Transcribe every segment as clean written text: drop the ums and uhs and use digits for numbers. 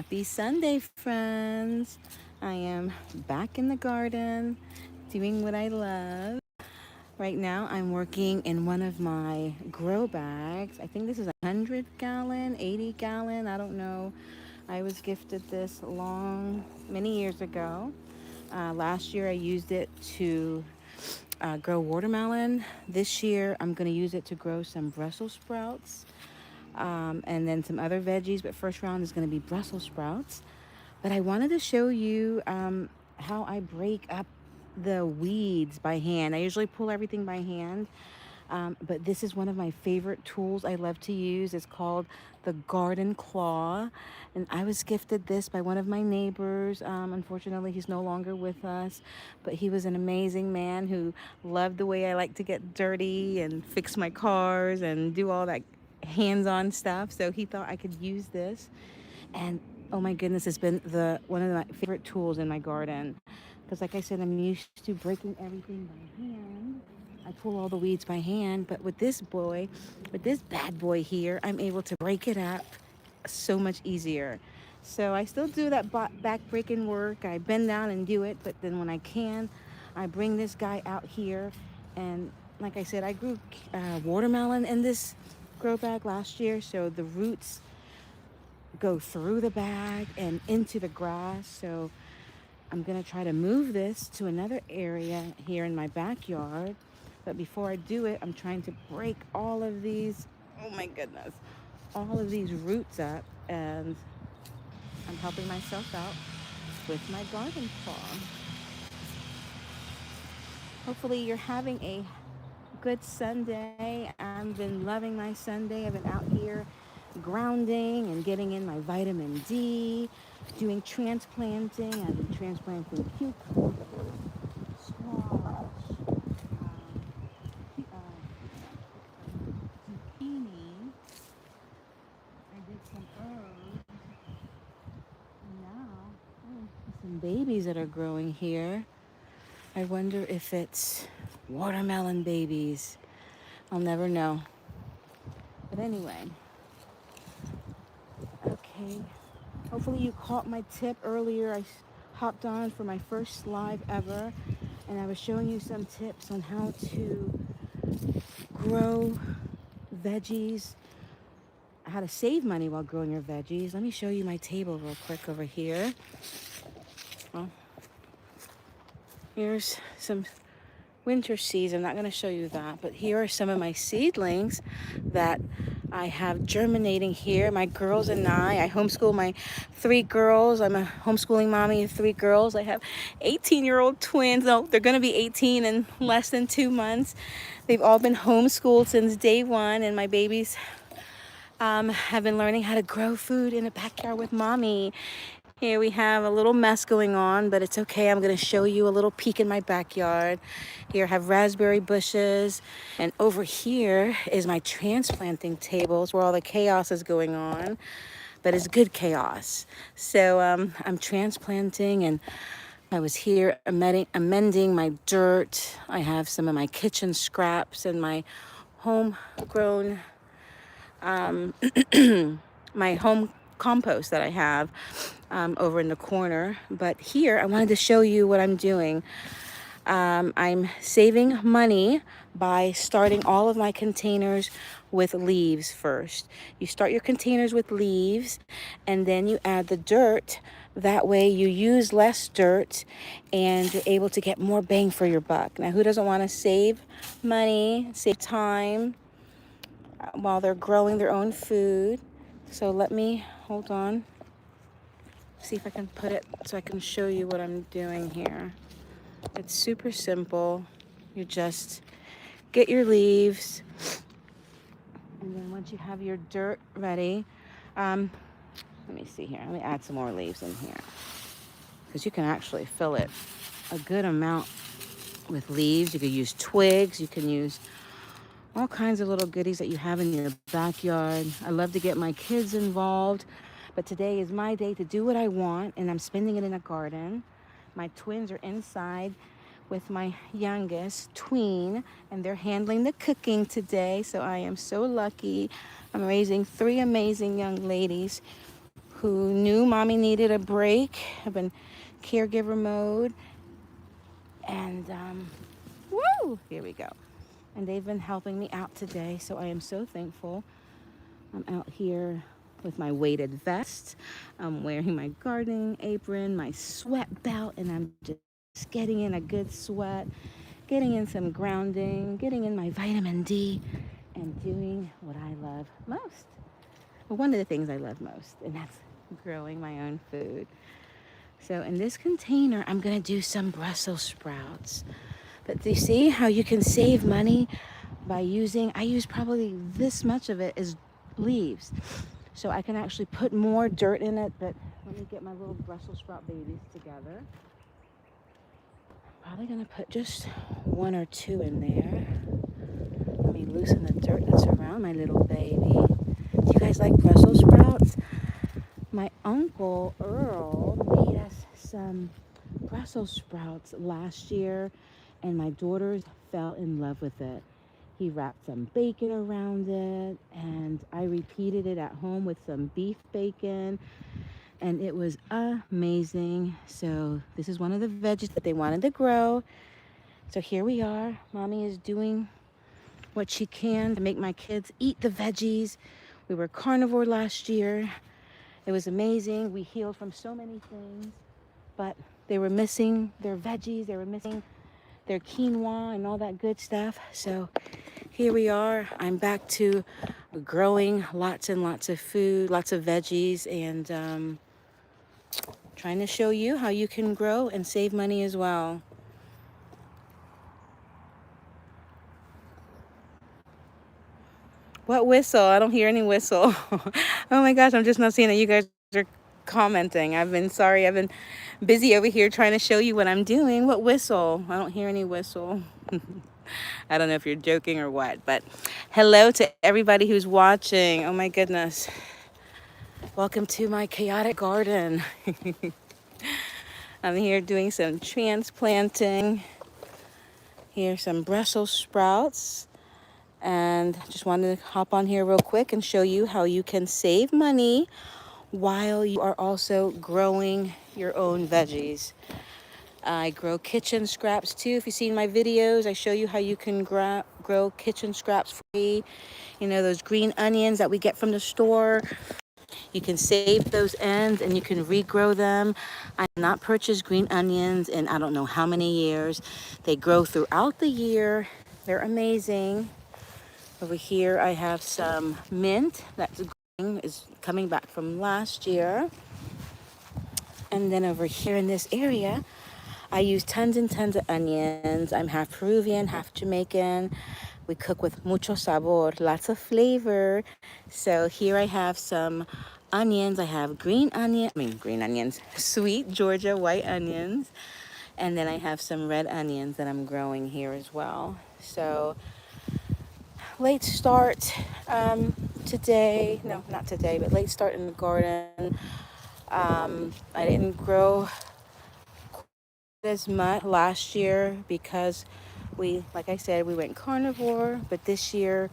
Happy Sunday, friends. I am back in the garden doing what I love. Right now, I'm working in one of my grow bags. I think this is a 100 gallon, 80 gallon, I don't know. I was gifted this many years ago. Last year, I used it to grow watermelon. This year, I'm going to use it to grow some Brussels sprouts and then some other veggies. But first round is going to be Brussels sprouts. But I wanted to show you how I break up the weeds by hand. I usually pull everything by hand, but this is one of my favorite tools I love to use. It's called the garden claw, and I was gifted this by one of my neighbors. Unfortunately, he's no longer with us, but he was an amazing man who loved the way I like to get dirty and fix my cars and do all that hands-on stuff. So he thought I could use this, and oh my goodness, it's been the one of my favorite tools in my garden. Because like I said, I'm used to breaking everything by hand. I pull all the weeds by hand, but with this bad boy here, I'm able to break it up so much easier. So I still do that back breaking work. I bend down and do it, but then when I can, I bring this guy out here. And like I said, I grew watermelon in this grow bag last year, so the roots go through the bag and into the grass. So I'm gonna try to move this to another area here in my backyard. But before I do it, I'm trying to break all of these, oh my goodness, all of these roots up. And I'm helping myself out with my garden claw. Hopefully you're having a good Sunday. I've been loving my Sunday. I've been out here grounding and getting in my vitamin D, doing transplanting. I've been transplanting cucumbers, squash, zucchini. I did some herbs, and now some babies that are growing here. I wonder if it's watermelon babies. I'll never know. But anyway, okay. Hopefully you caught my tip earlier. I hopped on for my first live ever, and I was showing you some tips on how to grow veggies, how to save money while growing your veggies. Let me show you my table real quick over here. Well, here's some winter seeds. I'm not going to show you that, but here are some of my seedlings that I have germinating here. My girls and I homeschool my 3 girls. I'm a homeschooling mommy of 3 girls. I have 18-year-old twins. No, they're going to be 18 in less than 2 months. They've all been homeschooled since day one, and my babies have been learning how to grow food in the backyard with mommy. Here we have a little mess going on, but it's okay. I'm going to show you a little peek in my backyard. Here I have raspberry bushes, and over here is my transplanting tables where all the chaos is going on, but it's good chaos. So I'm transplanting, and I was here amending my dirt. I have some of my kitchen scraps and my homegrown my home compost that I have over in the corner. But here I wanted to show you what I'm doing. I'm saving money by starting all of my containers with leaves first. You start your containers with leaves, and then you add the dirt. That way you use less dirt and you're able to get more bang for your buck. Now, who doesn't want to save money, save time while they're growing their own food? So let me, hold on, see if I can put it so I can show you what I'm doing here. It's super simple. You just get your leaves, and then once you have your dirt ready, let me see here. Let me add some more leaves in here, because you can actually fill it a good amount with leaves. You could use twigs. You can use all kinds of little goodies that you have in your backyard. I love to get my kids involved, but today is my day to do what I want, and I'm spending it in a garden. My twins are inside with my youngest tween, and they're handling the cooking today, so I am so lucky. I'm raising 3 amazing young ladies who knew mommy needed a break. I've been caregiver mode. And, woo! Here we go. And they've been helping me out today, so I am so thankful. I'm out here with my weighted vest. I'm wearing my gardening apron, my sweat belt, and I'm just getting in a good sweat, getting in some grounding, getting in my vitamin D, and doing what I love most. Well, one of the things I love most, and that's growing my own food. So in this container, I'm gonna do some Brussels sprouts. But do you see how you can save money by using, I use probably this much of it as leaves. So I can actually put more dirt in it, but let me get my little Brussels sprout babies together. Probably gonna put just one or two in there. Let me loosen the dirt that's around my little baby. Do you guys like Brussels sprouts? My uncle Earl made us some Brussels sprouts last year, and my daughters fell in love with it. He wrapped some bacon around it, and I repeated it at home with some beef bacon, and it was amazing. So this is one of the veggies that they wanted to grow. So here we are. Mommy is doing what she can to make my kids eat the veggies. We were carnivore last year. It was amazing. We healed from so many things, but they were missing their veggies. They were missing their quinoa and all that good stuff. So here we are. I'm back to growing lots and lots of food, lots of veggies, and trying to show you how you can grow and save money as well. What whistle? I don't hear any whistle. Oh my gosh, I'm just not seeing it. You guys are commenting. I've been busy over here trying to show you what I'm doing. What whistle? I don't hear any whistle. I don't know if you're joking or what, but hello to everybody who's watching. Oh my goodness. Welcome to my chaotic garden. I'm here doing some transplanting. Here's some Brussels sprouts. And just wanted to hop on here real quick and show you how you can save money while you are also growing your own veggies. I grow kitchen scraps too. If you've seen my videos, I show you how you can grow kitchen scraps free. You know, those green onions that we get from the store. You can save those ends and you can regrow them. I have not purchased green onions in I don't know how many years. They grow throughout the year. They're amazing. Over here I have some mint that's growing, is coming back from last year. And then over here in this area, I use tons and tons of onions. I'm half Peruvian, half Jamaican. We cook with mucho sabor, lots of flavor. So here I have some onions. I have green onions, sweet Georgia white onions. And then I have some red onions that I'm growing here as well. So late start today. No, not today, but late start in the garden. I didn't grow as much last year because like I said, we went carnivore, but this year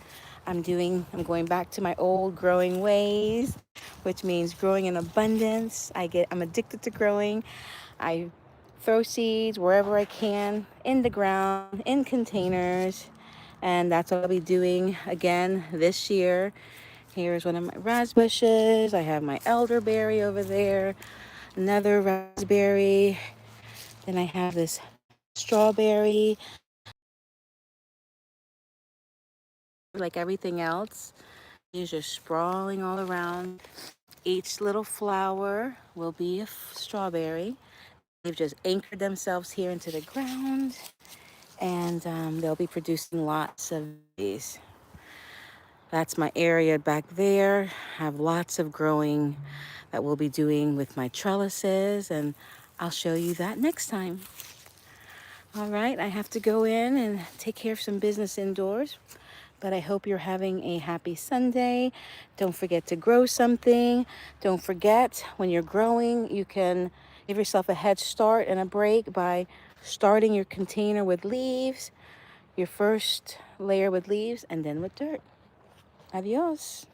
I'm going back to my old growing ways, which means growing in abundance. I'm addicted to growing. I throw seeds wherever I can, in the ground, in containers, and that's what I'll be doing again this year. Here's one of my raspberry bushes. I have my elderberry over there, another raspberry. Then I have this strawberry. Like everything else, is just sprawling all around. Each little flower will be a strawberry. They've just anchored themselves here into the ground, and they'll be producing lots of these. That's my area back there. I have lots of growing that we'll be doing with my trellises, and I'll show you that next time. All right, I have to go in and take care of some business indoors, but I hope you're having a happy Sunday. Don't forget to grow something. Don't forget, when you're growing, you can give yourself a head start and a break by starting your container with leaves, your first layer with leaves, and then with dirt. Adios.